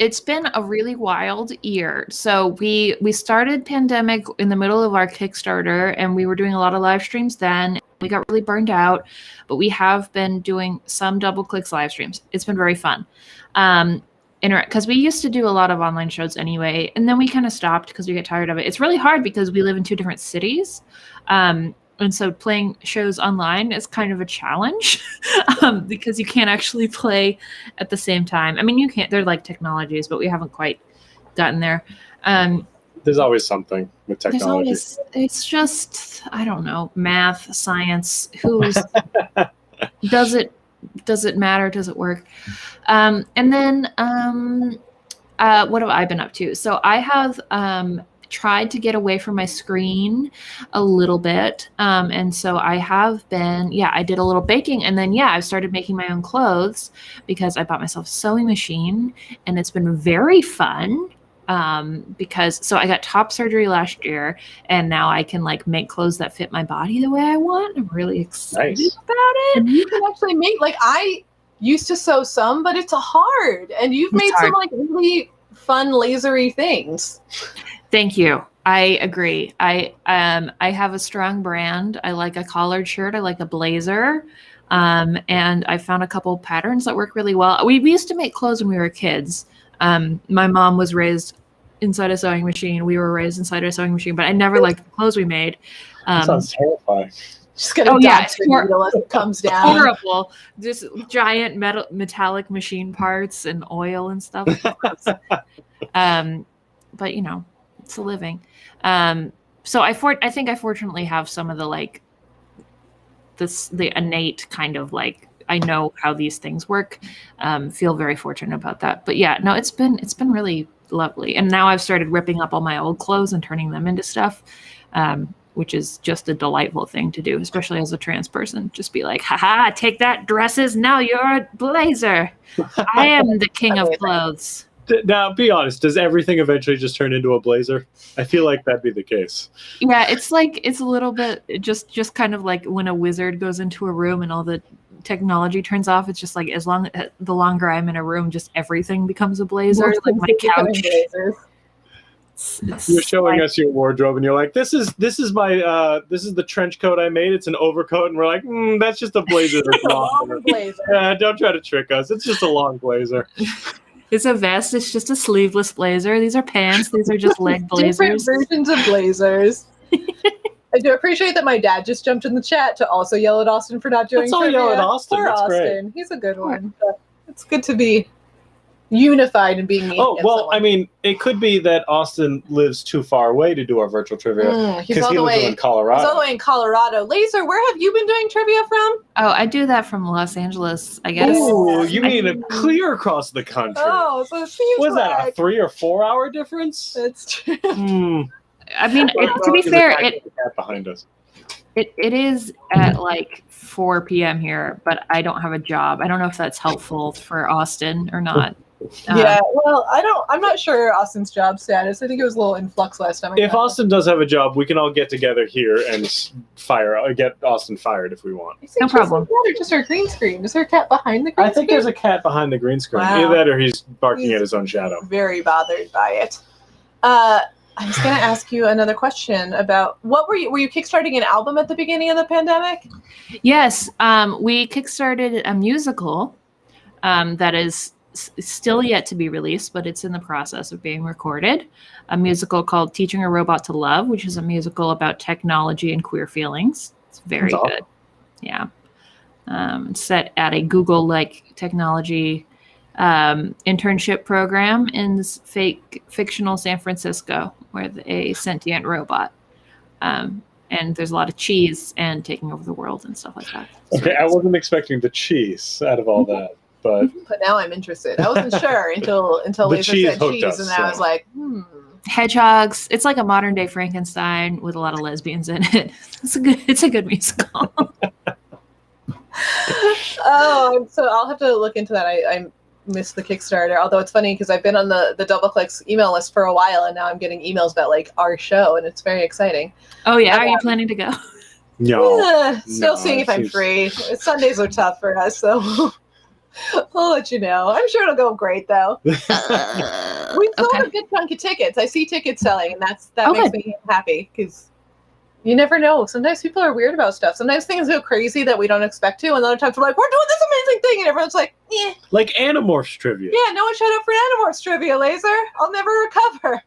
It's been a really wild year. So we started pandemic in the middle of our Kickstarter, and we were doing a lot of live streams then. We got really burned out, but we have been doing some double clicks live streams. It's been very fun. Because we used to do a lot of online shows anyway, and then we kind of stopped because we get tired of it. It's really hard because we live in 2 different cities. And so playing shows online is kind of a challenge because you can't actually play at the same time. I mean, you can't, they're like technologies, but we haven't quite gotten there. There's always something with technology. It's just, I don't know, math, science, does it matter? Does it work? And then what have I been up to? So I have tried to get away from my screen a little bit. And so I have been, I did a little baking, and then I've started making my own clothes because I bought myself a sewing machine, and it's been very fun. Because I got top surgery last year, and now I can like make clothes that fit my body the way I want. I'm really excited about it. And you can actually make, like, I used to sew some, but it's hard. And you've made some like really fun lasery things. Thank you. I agree. I have a strong brand. I like a collared shirt. I like a blazer. And I found a couple patterns that work really well. We used to make clothes when we were kids. My mom was raised inside a sewing machine. We were raised inside a sewing machine, but I never liked the clothes we made. That sounds terrifying. Just gonna dodge the needle as it comes down. Horrible. Just giant metallic machine parts and oil and stuff. But you know, it's a living. So I think I fortunately have some of the the innate kind of like, I know how these things work. Feel very fortunate about that. But it's been really lovely. And now I've started ripping up all my old clothes and turning them into stuff, which is just a delightful thing to do, especially as a trans person. Just be like, haha, take that, dresses. Now you're a blazer. I am the king of clothes. Now, be honest. Does everything eventually just turn into a blazer? I feel like that'd be the case. Yeah, it's a little bit just kind of like when a wizard goes into a room and all the technology turns off. It's just like the longer I'm in a room, just everything becomes a blazer. Like my couch. You're showing us your wardrobe, and you're like, "This is my this is the trench coat I made. It's an overcoat," and we're like, "That's just a blazer." That's long. Blazer. Don't try to trick us. It's just a long blazer. It's a vest. It's just a sleeveless blazer. These are pants. These are just leg blazers. Different versions of blazers. I do appreciate that my dad just jumped in the chat to also yell at Austin for not doing trivia. Yell at Austin. Poor That's Austin. great. He's a good one. But it's good to be unified and being mean. Oh, well, someone. I mean, it could be that Austin lives too far away to do our virtual trivia because he lives in Colorado. He's all the way in Colorado. Laser, where have you been doing trivia from? Oh, I do that from Los Angeles, I guess. Oh, you mean a clear across the country? Oh, so it seems was that a 3 or 4 hour difference? That's true. I mean, to be fair, behind us. It is at like 4 p.m. here, but I don't have a job. I don't know if that's helpful for Austin or not. Yeah, well, I'm not sure Austin's job status. I think it was a little in flux last time. If Austin does have a job, we can all get together here and get Austin fired if we want. No problem. Or just her green screen. Is there a cat behind the green screen? I think there's a cat behind the green screen. Wow. Either that or he's barking at his own shadow. Very bothered by it. I was going to ask you another question about were you kickstarting an album at the beginning of the pandemic? Yes, we kickstarted a musical that is still yet to be released, but it's in the process of being recorded. A musical called Teaching a Robot to Love, which is a musical about technology and queer feelings. It's very That's good. Yeah. It's set at a Google-like technology internship program in this fictional San Francisco with a sentient robot. And there's a lot of cheese and taking over the world and stuff like that. Okay, I wasn't expecting the cheese out of all that, but now I'm interested. I wasn't sure until Laser said cheese, and I was like, Hedgehogs. It's like a modern day Frankenstein with a lot of lesbians in it. It's a good musical. So I'll have to look into that. I missed the Kickstarter, although it's funny because I've been on the DoubleClicks email list for a while, and now I'm getting emails about like our show, and it's very exciting. Oh yeah, are you planning to go? No. Still seeing if I'm free. Sundays are tough for us, so I'll let you know. I'm sure it'll go great though. We sold a good chunk of tickets. I see tickets selling, and that makes me happy because you never know. Sometimes people are weird about stuff. Sometimes things go crazy that we don't expect to, and other times we're like, we're doing this amazing thing, and everyone's like, eh. Like Animorphs trivia. Yeah, no one showed up for Animorphs trivia, Laser. I'll never recover.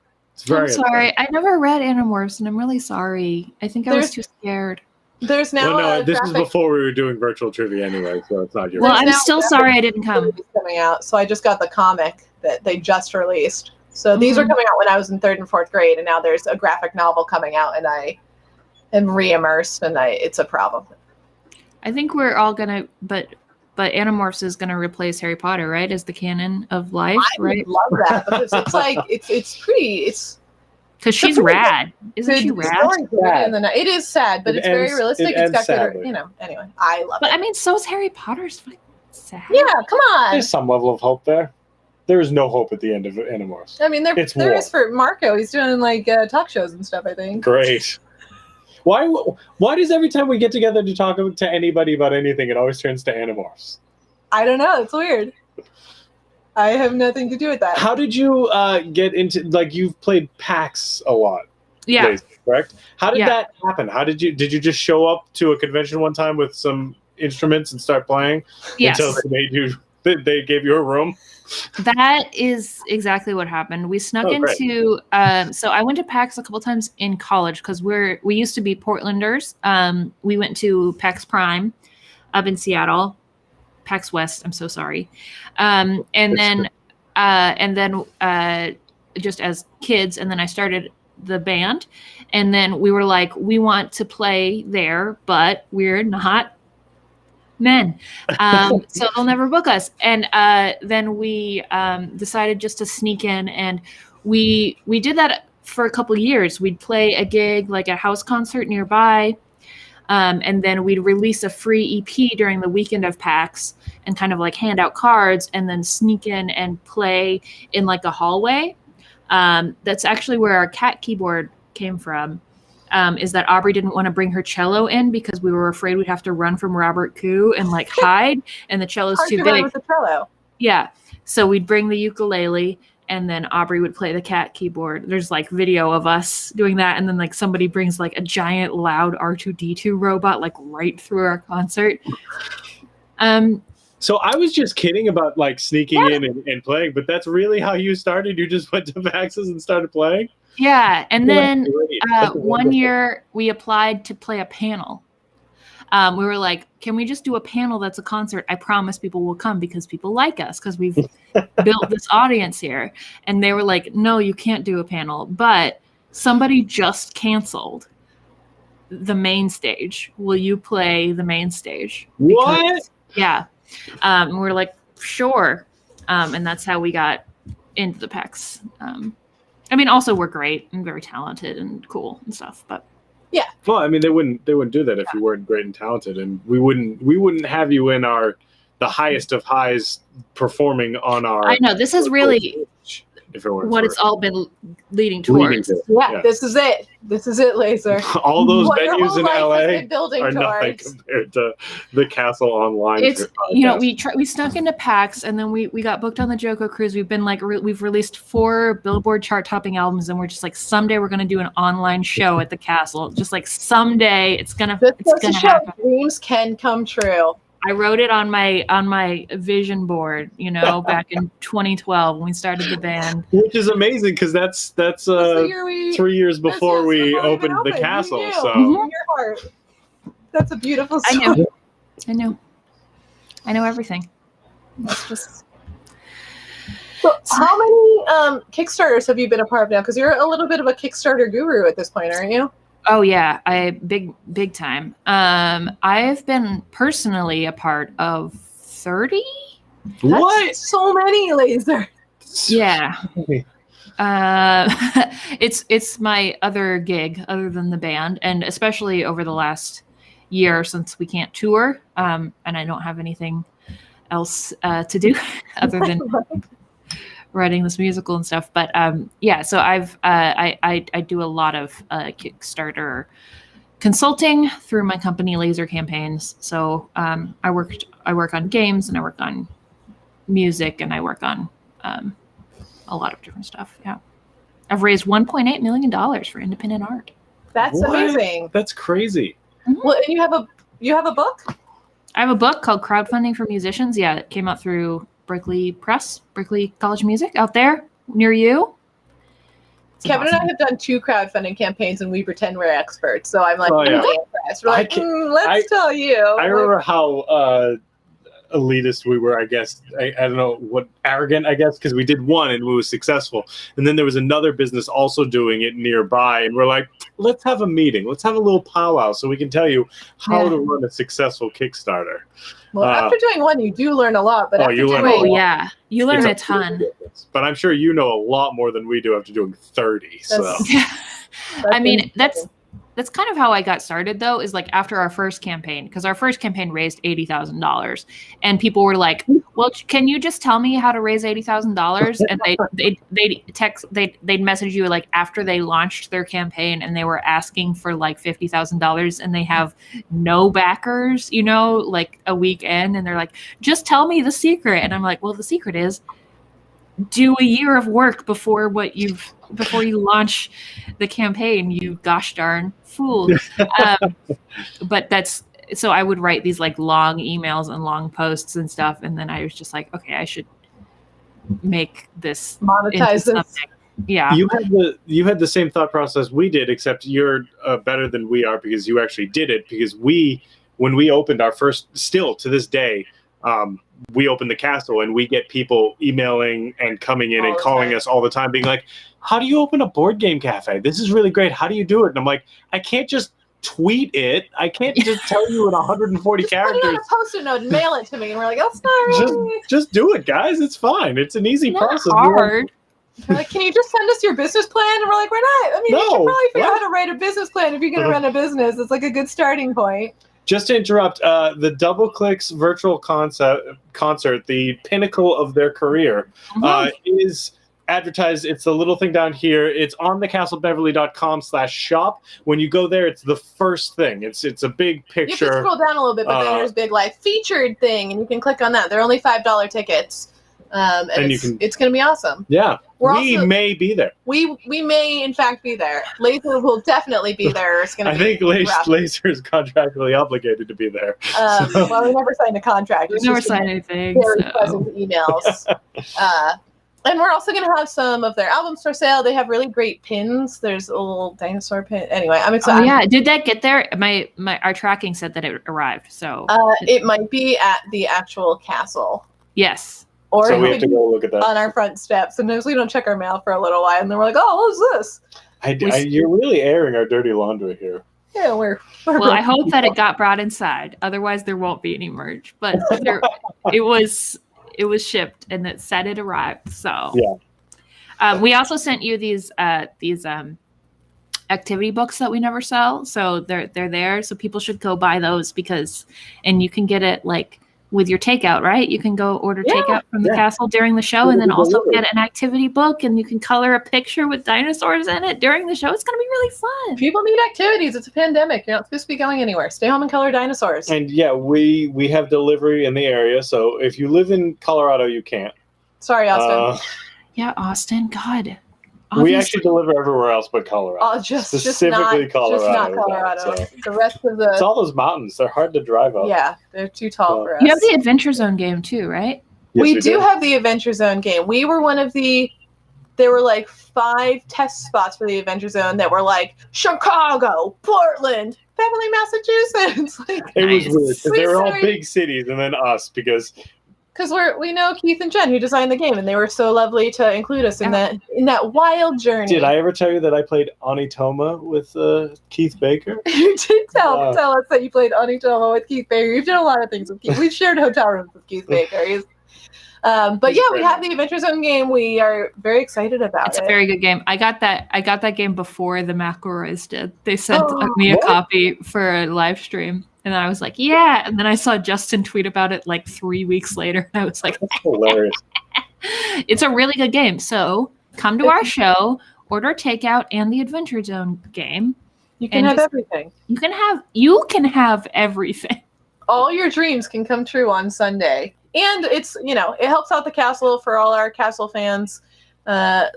I'm sorry. I never read Animorphs, and I'm really sorry. I think I was too scared. There's now this is before we were doing virtual trivia anyway, so it's not your Well, I'm still sorry I didn't come. Coming out, so I just got the comic that they just released. So these are coming out when I was in 3rd and 4th grade, and now there's a graphic novel coming out, and I am re-immersed, and it's a problem. I think we're all gonna, but Animorphs is gonna replace Harry Potter, right? As the canon of life, right? I love that because it's like it's pretty. Because she's rad, isn't she rad? It is sad, but it's very realistic. It's got good, Anyway, I love it. But I mean, so is Harry Potter's fucking sad. Yeah, come on. There's some level of hope there. There is no hope at the end of Animorphs. I mean, there is for Marco. He's doing like talk shows and stuff, I think. Great. Why does every time we get together to talk to anybody about anything, it always turns to Animorphs? I don't know. It's weird. I have nothing to do with that. How did you get into, like, you've played PAX a lot? Yeah. Lately, correct? How did that happen? Did you just show up to a convention one time with some instruments and start playing? Yes. Until they gave you a room? That is exactly what happened. We snuck into so I went to PAX a couple times in college because we used to be Portlanders. We went to PAX Prime up in Seattle, PAX West, I'm so sorry. And then just as kids, and then I started the band, and then we were like, we want to play there, but we're not men, so they'll never book us. And then we decided just to sneak in, and we did that for a couple years. We'd play a gig, like a house concert nearby, and then we'd release a free EP during the weekend of PAX and kind of like hand out cards, and then sneak in and play in like a hallway. That's actually where our cat keyboard came from. Is that Aubrey didn't want to bring her cello in because we were afraid we'd have to run from Robert Koo and like hide, and the cello's too big. With the cello. Yeah, so we'd bring the ukulele, and then Aubrey would play the cat keyboard. There's like video of us doing that, and then like somebody brings like a giant loud R2-D2 robot like right through our concert. So I was just kidding about like sneaking in and playing, but that's really how you started? You just went to PAXs and started playing? Yeah, and then one year we applied to play a panel. We were like, can we just do a panel that's a concert? I promise people will come because people like us because we've built this audience here. And they were like, no, you can't do a panel. But somebody just canceled the main stage. Will you play the main stage? What? Yeah. And we're like, sure. And that's how we got into the PAX. I mean, also we're great and very talented and cool and stuff, but yeah. Well, I mean, they wouldn't do that if you weren't great and talented, and we wouldn't have you in our the highest of highs performing on our. I know this is really if it weren't what for it's all been leading leading towards. to. Yeah, this is it. This is it, Laser. All those What your venues whole in life has LA been building are nothing towards. compared to the Castle Online. It's podcast. we snuck into PAX and then we got booked on the Joko Cruise. We've been like we've released 4 Billboard chart topping albums and we're just like someday we're gonna do an online show at the Castle. Just like someday it's gonna happen. Dreams can come true. I wrote it on my vision board, back in 2012 when we started the band. Which is amazing because that's the year we- 3 years before This is we before we opened the opened. castle. You knew. So In your heart. That's a beautiful story. I know everything. It's just So how many Kickstarters have you been a part of now? Because you're a little bit of a Kickstarter guru at this point, aren't you? oh yeah, big time. I've been personally a part of 30. what? That's so many, Laser. Yeah. It's my other gig other than the band, and especially over the last year since we can't tour, and I don't have anything else to do other than writing this musical and stuff. But so I do a lot of Kickstarter consulting through my company Laser Campaigns. So I work on games and I work on music and I work on a lot of different stuff. Yeah, I've raised $1.8 million for independent art. That's What? amazing. That's crazy. Well, and you have a book? I have a book called Crowdfunding for Musicians. Yeah, it came out through Berkeley Press, Berkeley College of Music out there near you. It's Kevin awesome. and I have done 2 crowdfunding campaigns and we pretend we're experts. So I'm like, Oh, yeah. really impressed. We're like, let's tell you. I remember how elitist we were, I guess. I don't know what, arrogant, I guess, because we did one and we were successful. And then there was another business also doing it nearby. And we're like, let's have a meeting. Let's have a little powwow so we can tell you how to run a successful Kickstarter. Well, after doing one, you do learn a lot. But after you learn doing, a lot. Yeah, you learn a ton. But I'm sure you know a lot more than we do after doing 30. So I mean, that's kind of how I got started, though, is like after our first campaign, because our first campaign raised $80,000, and people were like, "Well, can you just tell me how to raise $80,000?" And they'd message you like after they launched their campaign, and they were asking for like $50,000, and they have no backers, like a week in, and they're like, "Just tell me the secret," and I'm like, "Well, the secret is do a year of work before you launch the campaign, you gosh darn fool." But that's so I would write these like long emails and long posts and stuff, and then I was just like, okay, I should make this monetize into this. something. Yeah, you had the same thought process we did, except you're better than we are because you actually did it. Because when we opened our first, still to this day, we open the castle and we get people emailing and coming in and calling us all the time being like, how do you open a board game cafe? This is really great. How do you do it? And I'm like, I can't just tweet it. I can't just tell you in 140 Just characters. put it on a post-it note and mail it to me. And we're like, that's not really. Just do it, guys. It's fine. It's an easy not process. hard. They're like, can you just send us your business plan? And we're like, we're not. I mean, you should No, probably figure out what? how to write a business plan if you're going to run a business. It's like a good starting point. Just to interrupt, the Double Clicks virtual concert, the pinnacle of their career, is advertised. It's the little thing down here. It's on thecastlebeverly.com/shop. When you go there, it's the first thing. It's a big You have to picture. scroll down a little bit, but then there's big like featured thing, and you can click on that. They're only $5 tickets, and it's going to be awesome. Yeah, we also- may be there. We may in fact be there. Laser will definitely be there. It's going to. I think Laser is contractually obligated to be there. Well, we never signed a contract. We It's never just signed anything. very So. pleasant emails. And we're also going to have some of their albums for sale. They have really great pins. There's a little dinosaur pin. Anyway, I'm Oh excited. yeah, did that get there? Our tracking said that it arrived. So It might be at the actual castle, yes. or So it we have could to be go look at that. on our front steps. Sometimes we don't check our mail for a little while, and then we're like, "Oh, what's this?" You're really airing our dirty laundry here. Yeah, we're Well, I hope that it got brought inside. Otherwise, there won't be any merch. But it was shipped, and it said it arrived. So Yeah. We also sent you these activity books that we never sell. So they're there. So people should go buy those and you can get it like with your takeout, right? You can go order Yeah. takeout from the castle during the show, and then also get an activity book, and you can color a picture with dinosaurs in it during the show. It's going to be really fun. People need activities. It's a pandemic. You're not supposed to be going anywhere. Stay home and color dinosaurs. And yeah, we have delivery in the area, so if you live in Colorado, you can't. Sorry, Austin. Yeah, Austin. God. We actually deliver everywhere else but Colorado. Specifically Colorado. Just not Colorado. So. The rest of It's all those mountains. They're hard to drive up. Yeah, they're too tall for us. You have the Adventure Zone game too, right? Yes, we do have the Adventure Zone game. We were one of the. There were like 5 test spots for the Adventure Zone that were like Chicago, Portland, Beverly, Massachusetts. It was weird because they were all started- big cities, and then us because we know Keith and Jen who designed the game, and they were so lovely to include us in that wild journey. Did I ever tell you that I played Onitoma with Keith Baker? You did tell us that you played Onitoma with Keith Baker. You've done a lot of things with Keith. We've shared hotel rooms with Keith Baker. But yeah, we have the Adventure Zone game. We are very excited about It's a very good game. I got that game before the McElroys did. They sent me a what? copy for a live stream, and I was like, yeah. And then I saw Justin tweet about it like 3 weeks later, and I was like, That's hilarious. it's a really good game. So come to our show, order takeout and the Adventure Zone game. You can have everything. You can have everything. All your dreams can come true on Sunday. And it's, it helps out the castle for all our castle fans.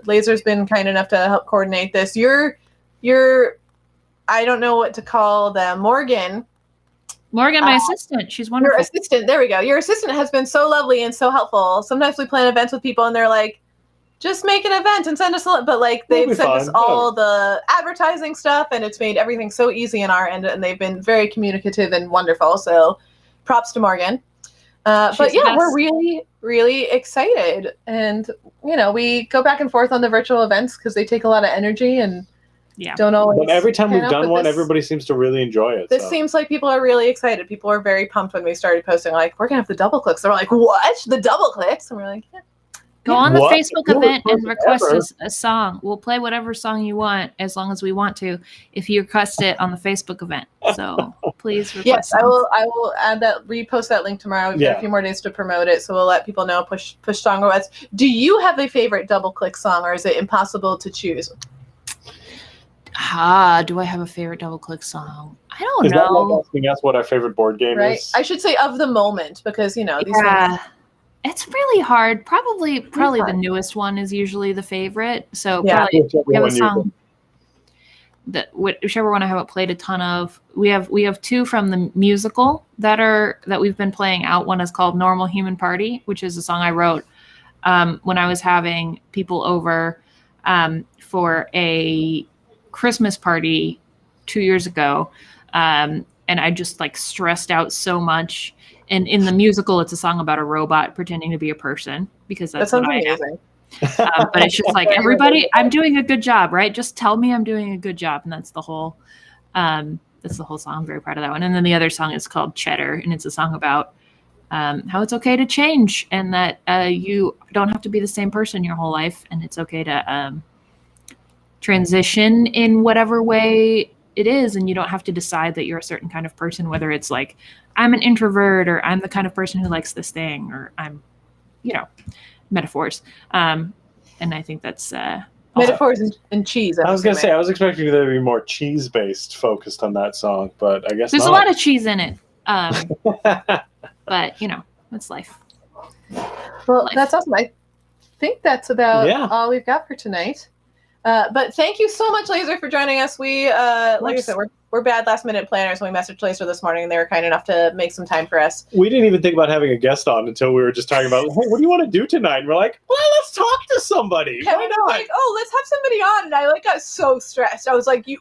Laser's been kind enough to help coordinate this. You're I don't know what to call them. Morgan, my assistant. She's wonderful. Your assistant. There we go. Your assistant has been so lovely and so helpful. Sometimes we plan events with people and they're like, just make an event and send us a link. But they've sent us all the advertising stuff, and it's made everything so easy on our end, and they've been very communicative and wonderful. So props to Morgan. But yeah, we're really, really excited. And, we go back and forth on the virtual events because they take a lot of energy and don't always. But every time we've done one, everybody seems to really enjoy it. This seems like people are really excited. People are very pumped when we started posting, we're going to have the double clicks. They're like, what? The double clicks? And we're like, yeah. Go on the Facebook event and request a song. We'll play whatever song you want as long as we want to if you request it on the Facebook event. So please request. Yes, I will add that, repost that link tomorrow. We've got a few more days to promote it, so we'll let people know, push song requests. Do you have a favorite double click song, or is it impossible to choose? Do I have a favorite double click song? I don't know. Is that like asking us what our favorite board game is? I should say of the moment, because these things. It's really hard. Probably the newest one is usually the favorite. So probably we have a song that whichever one I haven't played a ton of. We have 2 from the musical that we've been playing out. One is called Normal Human Party, which is a song I wrote when I was having people over for a Christmas party 2 years ago. And I just stressed out so much. And in the musical, it's a song about a robot pretending to be a person because that's what I am. But it's just everybody, I'm doing a good job, right? Just tell me I'm doing a good job, and that's the whole song. I'm very proud of that one. And then the other song is called Cheddar, and it's a song about how it's okay to change, and that you don't have to be the same person your whole life, and it's okay to transition in whatever way it is, and you don't have to decide that you're a certain kind of person, whether it's I'm an introvert, or I'm the kind of person who likes this thing, or I'm metaphors, and I think that's metaphors and cheese. I was gonna say I was expecting there to be more cheese based focused on that song, but I guess there's not. a lot of cheese in it, but it's life. Well, that's awesome. I think that's about all we've got for tonight. But thank you so much, Laser, for joining us. We, like I said, we're bad last minute planners. We messaged Laser this morning, and they were kind enough to make some time for us. We didn't even think about having a guest on until we were just talking about, hey, what do you want to do tonight? And we're like, well, let's talk to somebody. Kevin was like, let's have somebody on. And I got so stressed. I was like, you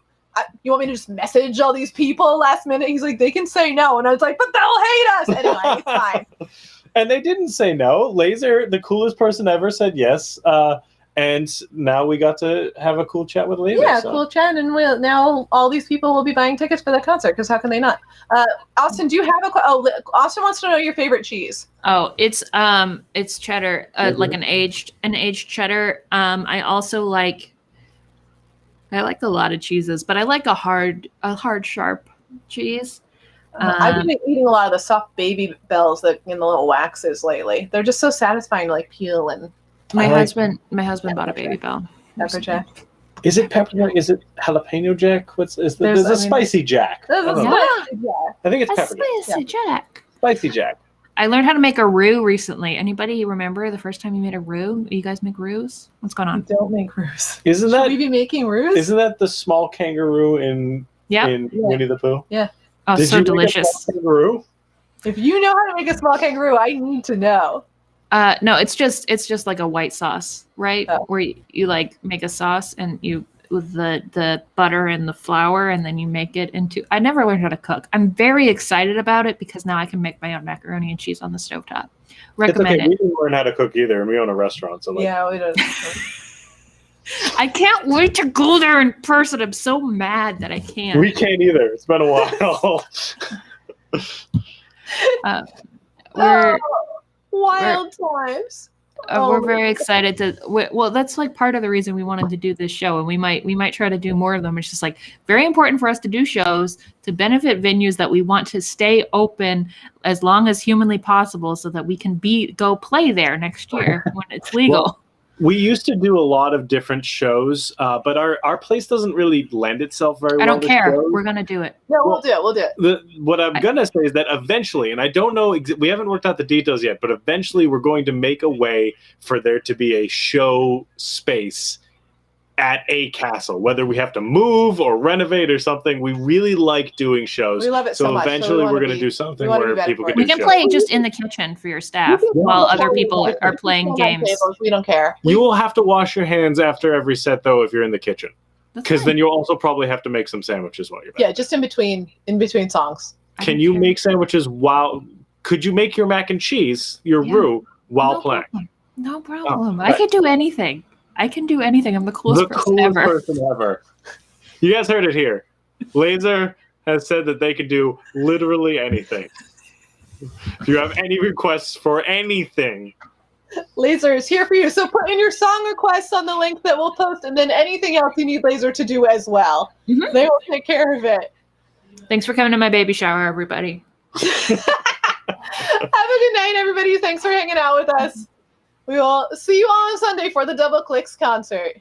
want me to just message all these people last minute? He's like, they can say no. And I was like, but they'll hate us. Anyway, it's fine. And they didn't say no. Laser, the coolest person ever, said yes. And now we got to have a cool chat with Laser. Yeah, cool chat. And now all these people will be buying tickets for the concert, because how can they not? Austin, do you have Austin wants to know your favorite cheese. Oh, it's cheddar, like an aged cheddar. I also like a lot of cheeses, but I like a hard sharp cheese. I've been eating a lot of the soft baby bells that in the little waxes lately. They're just so satisfying to like peel and My I like- husband bought a baby bell. pepper jack. Is it pepper? Is it jalapeno jack? There's a spicy jack. I, don't know. I think it's pepper jack. Spicy Jack. Spicy jack. I learned how to make a roux recently. Anybody remember the first time you made a roux? You guys make roux? What's going on? Don't make roux. Isn't Should we that be making roux? isn't that the small kangaroo in Yeah. Winnie the Pooh? Oh, Did so you make a delicious. small kangaroo? If you know how to make a small kangaroo, I need to know. No, it's just like a white sauce, right? Oh. Where you like make a sauce and you with the butter and the flour, and then you make it into. I never learned how to cook. I'm very excited about it because now I can make my own macaroni and cheese on the stovetop. It's Recommend okay. We it. didn't learn how to cook either, and we own a restaurant. So Yeah, we don't. I can't wait to go there in person. I'm so mad that I can't. we can't either. It's been a while. We're Wild times. we're very excited to. Well, that's like part of the reason we wanted to do this show, and we might try to do more of them. It's just like very important for us to do shows to benefit venues that we want to stay open as long as humanly possible, so that we can go play there next year when it's legal. Well, we used to do a lot of different shows, but our place doesn't really lend itself very well. I don't to care. shows. We're gonna do it. No, we'll do it. We'll do it. What I'm gonna say is that eventually, and I don't know, we haven't worked out the details yet, but eventually we're going to make a way for there to be a show space at a castle, whether we have to move or renovate or something. We really like doing shows. We love it so much. So eventually we we're wanna going to be- do something we wanna be where better people for can it. do We can shows. play just in the kitchen for your staff We can while play other people tables. are playing We can play games. tables. We don't care. You will have to wash your hands after every set, though, if you're in the kitchen, That's because fine. then you'll also probably have to make some sandwiches while you're back. Yeah, just in between songs. I Can don't you care. make sandwiches while? Could you make your mac and cheese, your Yeah. roux, while No playing? problem. No problem. I right. can do anything. I'm the coolest The person coolest ever. person ever. You guys heard it here. Laser has said that they can do literally anything. If you have any requests for anything, Laser is here for you. So put in your song requests on the link that we'll post, and then anything else you need Laser to do as well. Mhm. They will take care of it. Thanks for coming to my baby shower, everybody. Have a good night, everybody. Thanks for hanging out with us. We will see you all on Sunday for the Double Clicks concert.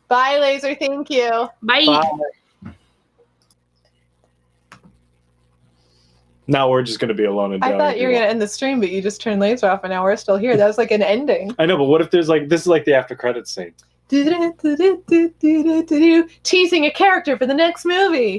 Bye, Laser. Thank you. Bye. bye. Now we're just going to be alone and I thought you were going to end the stream, but you just turned Laser off, and now we're still here. That was like an ending. I know, but what if there's like this is like the after credits scene? Teasing a character for the next movie.